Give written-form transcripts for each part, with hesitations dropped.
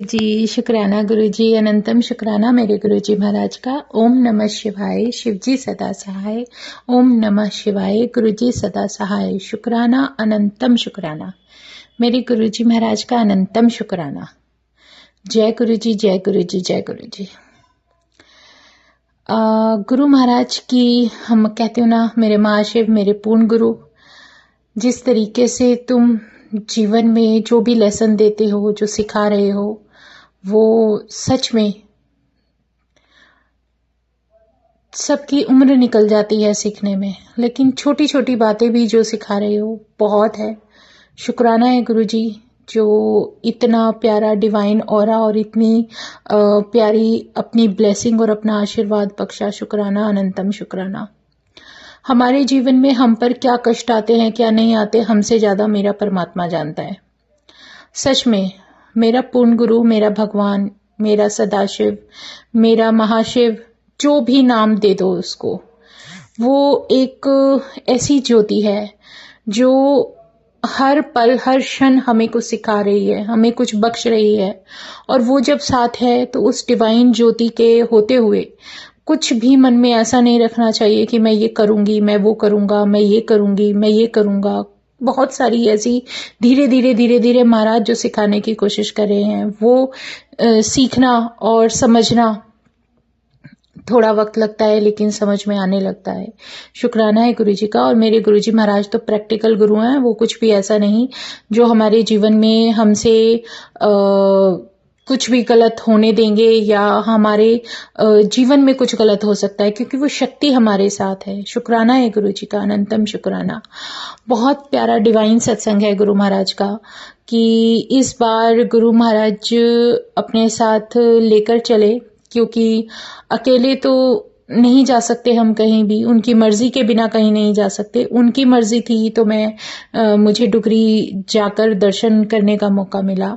जी, शुक्राना गुरुजी, अनंतम शुक्राना मेरे गुरुजी महाराज का। ओम नमः शिवाय, शिवजी सदा सहाय। ओम नमः शिवाय, गुरुजी सदा सहाय। शुक्राना, अनंतम शुक्राना मेरे गुरुजी महाराज का, अनंतम शुक्राना। जय गुरुजी, जय गुरुजी, जय गुरुजी। गुरु महाराज की हम कहते हो ना, मेरे महाशिव, मेरे पूर्ण गुरु, जिस तरीके से तुम जीवन में जो भी लेसन देते हो, जो सिखा रहे हो, वो सच में सबकी उम्र निकल जाती है सीखने में, लेकिन छोटी छोटी बातें भी जो सिखा रहे हो बहुत है। शुक्राना है गुरुजी, जो इतना प्यारा डिवाइन ऑरा और इतनी प्यारी अपनी ब्लेसिंग और अपना आशीर्वाद बख्शा। शुक्राना, अनंतम शुक्राना। हमारे जीवन में हम पर क्या कष्ट आते हैं, क्या नहीं आते, हमसे ज्यादा मेरा परमात्मा जानता है। सच में मेरा पूर्ण गुरु, मेरा भगवान, मेरा सदाशिव, मेरा महाशिव, जो भी नाम दे दो उसको, वो एक ऐसी ज्योति है जो हर पल हर क्षण हमें कुछ सिखा रही है, हमें कुछ बख्श रही है। और वो जब साथ है तो उस डिवाइन ज्योति के होते हुए कुछ भी मन में ऐसा नहीं रखना चाहिए कि मैं ये करूंगी, मैं वो करूंगा, मैं ये करूंगी, मैं ये करूंगा। बहुत सारी ऐसी धीरे धीरे धीरे धीरे महाराज जो सिखाने की कोशिश कर रहे हैं, वो सीखना और समझना थोड़ा वक्त लगता है, लेकिन समझ में आने लगता है। शुक्राना है गुरुजी का। और मेरे गुरुजी महाराज तो प्रैक्टिकल गुरु हैं, वो कुछ भी ऐसा नहीं जो हमारे जीवन में हमसे कुछ भी गलत होने देंगे या हमारे जीवन में कुछ गलत हो सकता है, क्योंकि वो शक्ति हमारे साथ है। शुक्राना है गुरुजी का, अनंतम शुक्राना। बहुत प्यारा डिवाइन सत्संग है गुरु महाराज का, कि इस बार गुरु महाराज अपने साथ लेकर चले, क्योंकि अकेले तो नहीं जा सकते हम कहीं भी, उनकी मर्जी के बिना कहीं नहीं जा सकते। उनकी मर्जी थी तो मुझे डुगरी जाकर दर्शन करने का मौका मिला।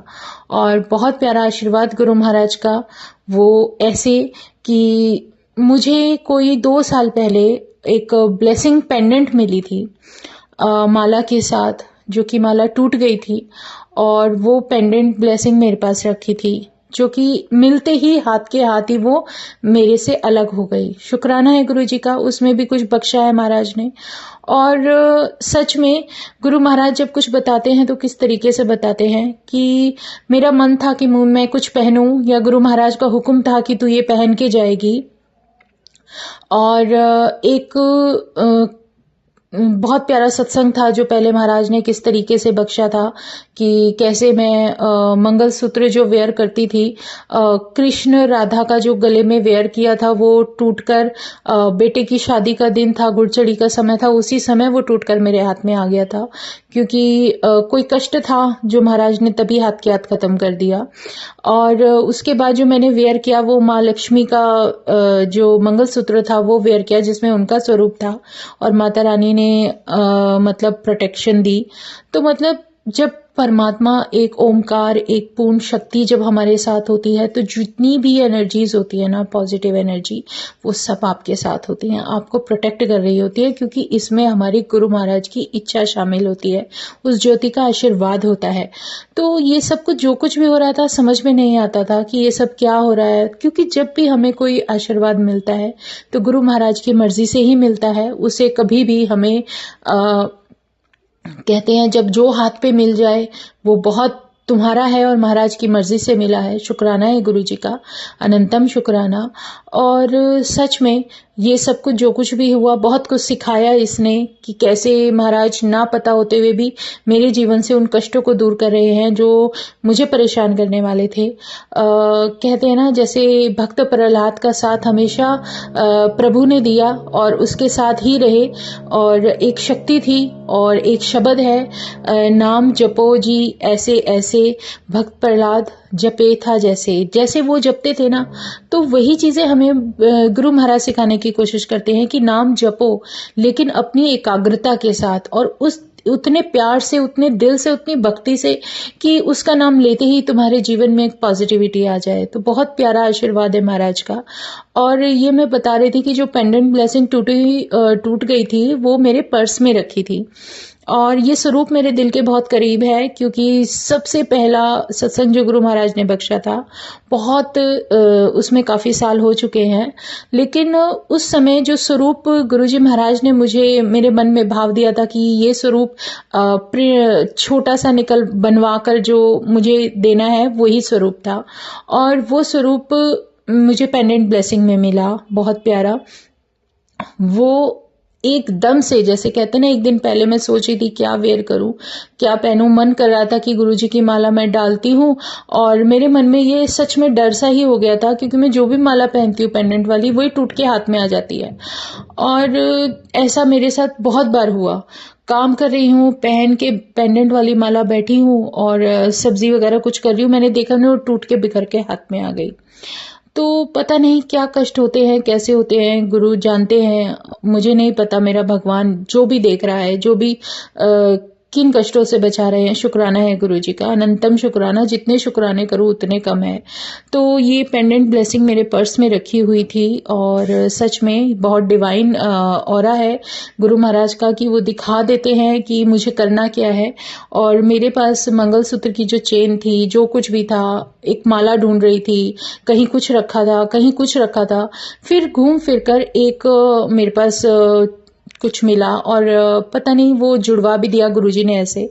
और बहुत प्यारा आशीर्वाद गुरु महाराज का, वो ऐसे कि मुझे कोई 2 साल पहले एक ब्लेसिंग पेंडेंट मिली थी माला के साथ, जो कि माला टूट गई थी, और वो पेंडेंट ब्लेसिंग मेरे पास रखी थी, जो कि मिलते ही हाथ के हाथ ही वो मेरे से अलग हो गई। शुक्राना है गुरुजी का, उसमें भी कुछ बख्शा है महाराज ने। और सच में गुरु महाराज जब कुछ बताते हैं तो किस तरीके से बताते हैं कि मेरा मन था कि मैं कुछ पहनूं, या गुरु महाराज का हुक्म था कि तू ये पहन के जाएगी। और एक बहुत प्यारा सत्संग था जो पहले महाराज ने किस तरीके से बख्शा था, कि कैसे मैं मंगलसूत्र जो वेयर करती थी, कृष्ण राधा का जो गले में वेयर किया था वो टूटकर, बेटे की शादी का दिन था, गुड़चड़ी का समय था, उसी समय वो टूटकर मेरे हाथ में आ गया था, क्योंकि कोई कष्ट था जो महाराज ने तभी हाथ के हाथ खत्म कर दिया। और उसके बाद जो मैंने वेयर किया वो माँ लक्ष्मी का जो मंगलसूत्र था वो वेयर किया, जिसमें उनका स्वरूप था, और माता रानी ने मतलब प्रोटेक्शन दी। तो मतलब जब परमात्मा, एक ओमकार, एक पूर्ण शक्ति जब हमारे साथ होती है, तो जितनी भी एनर्जीज होती है ना, पॉजिटिव एनर्जी, वो सब आपके साथ होती हैं, आपको प्रोटेक्ट कर रही होती है, क्योंकि इसमें हमारी गुरु महाराज की इच्छा शामिल होती है, उस ज्योति का आशीर्वाद होता है। तो ये सब कुछ जो कुछ भी हो रहा था, समझ में नहीं आता था कि ये सब क्या हो रहा है, क्योंकि जब भी हमें कोई आशीर्वाद मिलता है तो गुरु महाराज की मर्जी से ही मिलता है। उसे कभी भी हमें कहते हैं जब जो हाथ पे मिल जाए वो बहुत तुम्हारा है और महाराज की मर्जी से मिला है। शुक्राना है गुरु जी का, अनंतम शुक्राना। और सच में ये सब कुछ जो कुछ भी हुआ, बहुत कुछ सिखाया इसने, कि कैसे महाराज ना पता होते हुए भी मेरे जीवन से उन कष्टों को दूर कर रहे हैं जो मुझे परेशान करने वाले थे। कहते हैं ना, जैसे भक्त प्रहलाद का साथ हमेशा प्रभु ने दिया और उसके साथ ही रहे, और एक शक्ति थी और एक शब्द है, नाम जपो जी ऐसे ऐसे, भक्त प्रहलाद जपे था जैसे। जैसे वो जपते थे ना, तो वही चीजें हमें गुरु महाराज सिखाने की कोशिश करते हैं, कि नाम जपो लेकिन अपनी एकाग्रता के साथ, और उतने प्यार से, उतने दिल से, उतनी भक्ति से, कि उसका नाम लेते ही तुम्हारे जीवन में एक पॉजिटिविटी आ जाए। तो बहुत प्यारा आशीर्वाद है महाराज का। और ये मैं बता रही थी कि जो पेंडेंट ब्लेसिंग टूट गई थी, वो मेरे पर्स में रखी थी, और ये स्वरूप मेरे दिल के बहुत करीब है, क्योंकि सबसे पहला सत्संग जो गुरु महाराज ने बख्शा था, बहुत उसमें काफ़ी साल हो चुके हैं, लेकिन उस समय जो स्वरूप गुरुजी महाराज ने मुझे मेरे मन में भाव दिया था कि ये स्वरूप छोटा सा निकल बनवा कर जो मुझे देना है, वही स्वरूप था। और वो स्वरूप मुझे पेंडेंट ब्लेसिंग में मिला, बहुत प्यारा। वो एकदम से, जैसे कहते ना, एक दिन पहले मैं सोच रही थी क्या वेयर करूं, क्या पहनूं, मन कर रहा था कि गुरुजी की माला मैं डालती हूं, और मेरे मन में ये सच में डर सा ही हो गया था, क्योंकि मैं जो भी माला पहनती हूँ पेंडेंट वाली, वही टूट के हाथ में आ जाती है। और ऐसा मेरे साथ बहुत बार हुआ। काम कर रही हूँ, पहन के पेंडेंट वाली माला बैठी हूँ और सब्जी वगैरह कुछ कर रही हूँ, मैंने देखा नहीं, वो टूट के बिखर के हाथ में आ गई। तो पता नहीं क्या कष्ट होते हैं, कैसे होते हैं, गुरु जानते हैं, मुझे नहीं पता। मेरा भगवान जो भी देख रहा है, जो भी किन कष्टों से बचा रहे हैं, शुक्राना है गुरु जी का, अनंतम शुक्राना। जितने शुक्राने करूँ उतने कम है। तो ये पेंडेंट ब्लेसिंग मेरे पर्स में रखी हुई थी, और सच में बहुत डिवाइन ऑरा है गुरु महाराज का, कि वो दिखा देते हैं कि मुझे करना क्या है। और मेरे पास मंगलसूत्र की जो चेन थी, जो कुछ भी था, एक माला ढूंढ रही थी, कहीं कुछ रखा था, कहीं कुछ रखा था, फिर घूम फिर कर एक मेरे पास कुछ मिला, और पता नहीं वो जुड़वा भी दिया गुरुजी ने ऐसे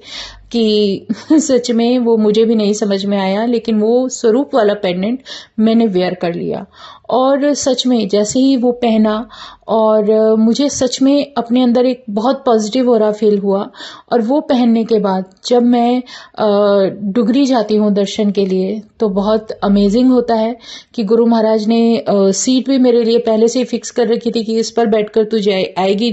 कि सच में वो मुझे भी नहीं समझ में आया, लेकिन वो स्वरूप वाला पेंडेंट मैंने वेयर कर लिया। और सच में जैसे ही वो पहना, और मुझे सच में अपने अंदर एक बहुत पॉजिटिव ऑरा फील हुआ। और वो पहनने के बाद जब मैं डुगरी जाती हूँ दर्शन के लिए, तो बहुत अमेजिंग होता है कि गुरु महाराज ने सीट भी मेरे लिए पहले से ही फिक्स कर रखी थी कि इस पर बैठकर तू आएगी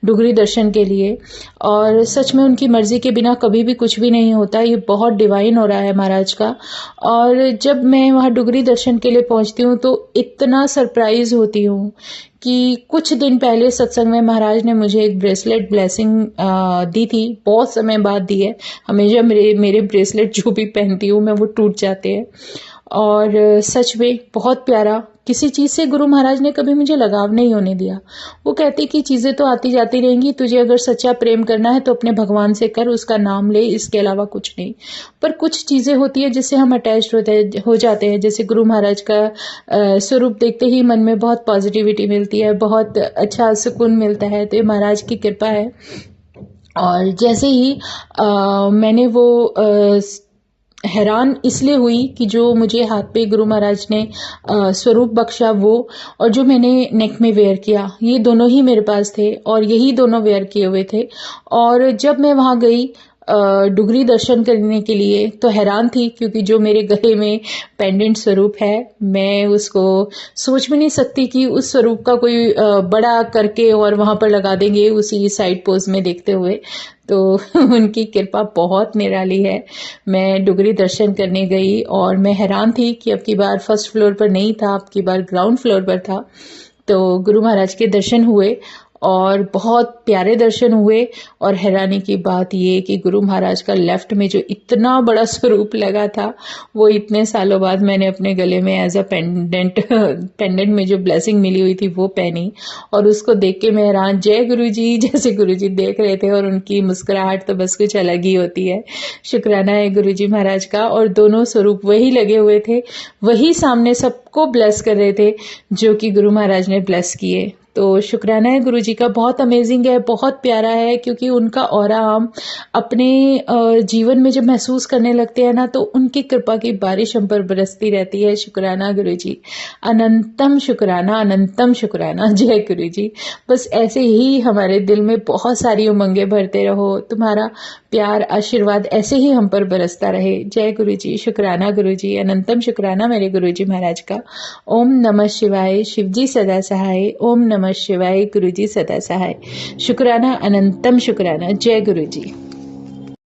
डुगरी दर्शन के लिए। और सच में उनकी मर्जी के बिना कभी भी कुछ भी नहीं होता, ये बहुत डिवाइन हो रहा है महाराज का। और जब मैं वहाँ डुगरी दर्शन के लिए पहुँचती हूँ, तो इतना सरप्राइज होती हूँ कि कुछ दिन पहले सत्संग में महाराज ने मुझे एक ब्रेसलेट ब्लेसिंग दी थी, बहुत समय बाद दी है। हमेशा मेरे ब्रेसलेट जो भी पहनती हूँ मैं, वो टूट जाते हैं। और सच में बहुत प्यारा, किसी चीज़ से गुरु महाराज ने कभी मुझे लगाव नहीं होने दिया। वो कहते कि चीज़ें तो आती जाती रहेंगी, तुझे अगर सच्चा प्रेम करना है तो अपने भगवान से कर, उसका नाम ले, इसके अलावा कुछ नहीं। पर कुछ चीज़ें होती है जिससे हम अटैच्ड हो जाते हैं, जैसे गुरु महाराज का स्वरूप देखते ही मन में बहुत पॉजिटिविटी मिलती है, बहुत अच्छा सुकून मिलता है। तो ये महाराज की कृपा है। और जैसे ही मैंने वो हैरान इसलिए हुई कि जो मुझे हाथ पे गुरु महाराज ने स्वरूप बख्शा, वो और जो मैंने नेक में वेयर किया, ये दोनों ही मेरे पास थे, और यही दोनों वेयर किए हुए थे। और जब मैं वहाँ गई डुगरी दर्शन करने के लिए, तो हैरान थी, क्योंकि जो मेरे गले में पेंडेंट स्वरूप है, मैं उसको सोच भी नहीं सकती कि उस स्वरूप का कोई बड़ा करके और वहाँ पर लगा देंगे उसी साइड पोज में देखते हुए। तो उनकी कृपा बहुत निराली है। मैं डुगरी दर्शन करने गई, और मैं हैरान थी कि अब की बार फर्स्ट फ्लोर पर नहीं था, अब की बार ग्राउंड फ्लोर पर था। तो गुरु महाराज के दर्शन हुए, और बहुत प्यारे दर्शन हुए। और हैरानी की बात ये कि गुरु महाराज का लेफ्ट में जो इतना बड़ा स्वरूप लगा था, वो इतने सालों बाद मैंने अपने गले में एज अ पेंडेंट में जो ब्लेसिंग मिली हुई थी वो पहनी। और उसको देख के मैं हैरान, जय गुरु जी, जैसे गुरु जी देख रहे थे, और उनकी मुस्कुराहट तो बस कुछ अलग ही होती है। शुक्राना है गुरु जी महाराज का। और दोनों स्वरूप वही लगे हुए थे, वही सामने सबको ब्लेस कर रहे थे जो कि गुरु महाराज ने ब्लेस किए। तो शुक्राना है गुरु जी का, बहुत अमेजिंग है, बहुत प्यारा है, क्योंकि उनका ऑरा हम अपने जीवन में जब महसूस करने लगते हैं ना, तो उनकी कृपा की बारिश हम पर बरसती रहती है। शुक्राना गुरु जी, अनंतम शुक्राना, अनंतम शुक्राना। जय गुरु जी। बस ऐसे ही हमारे दिल में बहुत सारी उमंगें भरते रहो, तुम्हारा प्यार आशीर्वाद ऐसे ही हम पर बरसता रहे। जय गुरु जी, शुक्राना गुरु जी, अनंतम शुक्राना मेरे गुरु जी महाराज का। ओम नमः शिवाय, शिव जी सदा सहाय। ओम नमः शिवाय, गुरु जी सदा सहाय। शुक्राना, अनंतम शुक्राना। जय गुरु जी।